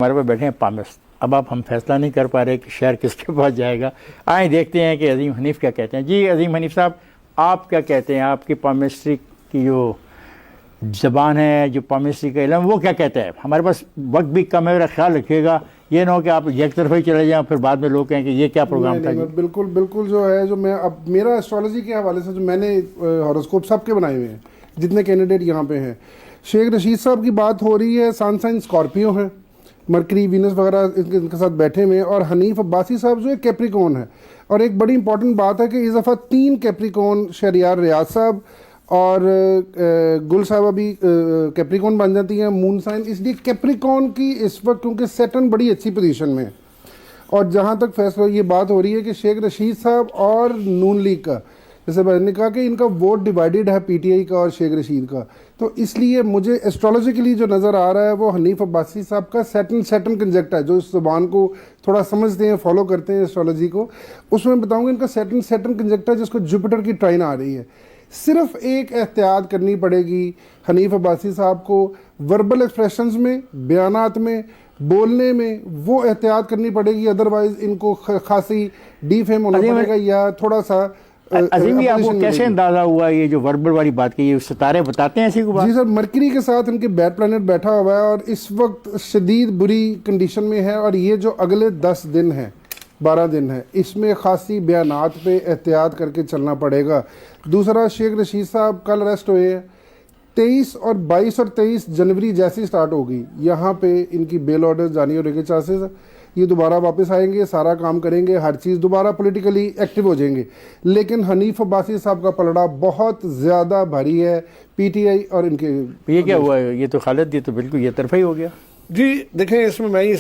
हमारे पास बैठे हैं पामिस्ट। अब आप हम फैसला नहीं कर पा रहे कि शहर किसके पास जाएगा। आए देखते हैं कि अजीम हनीफ क्या कहते हैं। जी अजीम हनीफ साहब, आप क्या कहते हैं? आपकी पामिस्ट्री की जो ज़बान है, जो पामिस्ट्री का इल्म, वो क्या कहता है? हमारे पास वक्त भी कम है, मेरा ख्याल रखिएगा, ये ना हो कि आप एक तरफ ही चले जाएं फिर बाद में लोग कहें कि ये क्या प्रोग्राम था। बिल्कुल बिल्कुल जो है, जो मैं अब मेरा एस्ट्रोलॉजी के हवाले से जो मैंने हॉरोस्कोप सबके बनाए हुए हैं, जितने कैंडिडेट यहाँ पे हैं, शेख रशीद साहब की बात हो रही है, सन साइन स्कॉर्पियो है, मरकरी वीनस वगैरह इनके साथ बैठे हुए हैं, और हनीफ अब्बासी साहब जो है कैप्रिकॉन है। और एक बड़ी इंपॉर्टेंट बात है कि इस दफ़ा 3 कैप्रिकॉन, शहरियार रियाज साहब और गुल साहब भी कैप्रिकॉन बन जाती हैं, मून साइन। इसलिए कैप्रिकॉन की इस वक्त क्योंकि सैटर्न बड़ी अच्छी पोजीशन में है, और जहाँ तक फैसला ये बात हो रही है कि शेख रशीद साहब और नून लीग का, जैसे मैंने कहा कि इनका वोट डिवाइडेड है, पीटीआई का और शेख रशीद का, तो इसलिए मुझे एस्ट्रोलॉजिकली जो नज़र आ रहा है वो हनीफ अब्बासी साहब का सैटर्न कंजक्ट है। जो इस ज़बान को थोड़ा समझते हैं, फॉलो करते हैं एस्ट्रोलॉजी को, उसमें बताऊँगा इनका सैटर्न कंजक्ट है, जिसको जुपिटर की ट्राइन आ रही है। सिर्फ एक एहतियात करनी पड़ेगी हनीफ अब्बासी साहब को, वर्बल एक्सप्रेशंस में, बयानात में, बोलने में वो एहतियात करनी पड़ेगी, अदरवाइज इनको खासी डीफेम होना पड़ेगा या थोड़ा सा। अजीम, ये आपको कैसे अंदाजा हुआ ये जो वर्बल वाली बात की? ये सितारे बताते हैं ऐसी को बात? जी सर, मरकरी के साथ इनके बैड प्लैनेट बैठा हुआ है और इस वक्त शदीद बुरी कंडीशन में है, और ये जो अगले 10 दिन है, 12 दिन है, इसमें खासी बयानात पे एहतियात करके चलना पड़ेगा। दूसरा, शेख रशीद साहब कल अरेस्ट हुए हैं, 22 और 23 जनवरी जैसी स्टार्ट होगी, यहाँ पे इनकी बेल ऑर्डर जारी होने के चांसेस है। ये दोबारा वापस आएंगे, सारा काम करेंगे, हर चीज़ दोबारा पॉलिटिकली एक्टिव हो जाएंगे। लेकिन हनीफ अब्बासी साहब का पलड़ा बहुत ज़्यादा भारी है पीटीआई और इनके। ये क्या हुआ है? ये तो खालिद, ये तो बिल्कुल ये तरफा ही हो गया। जी देखें, इसमें मैं ही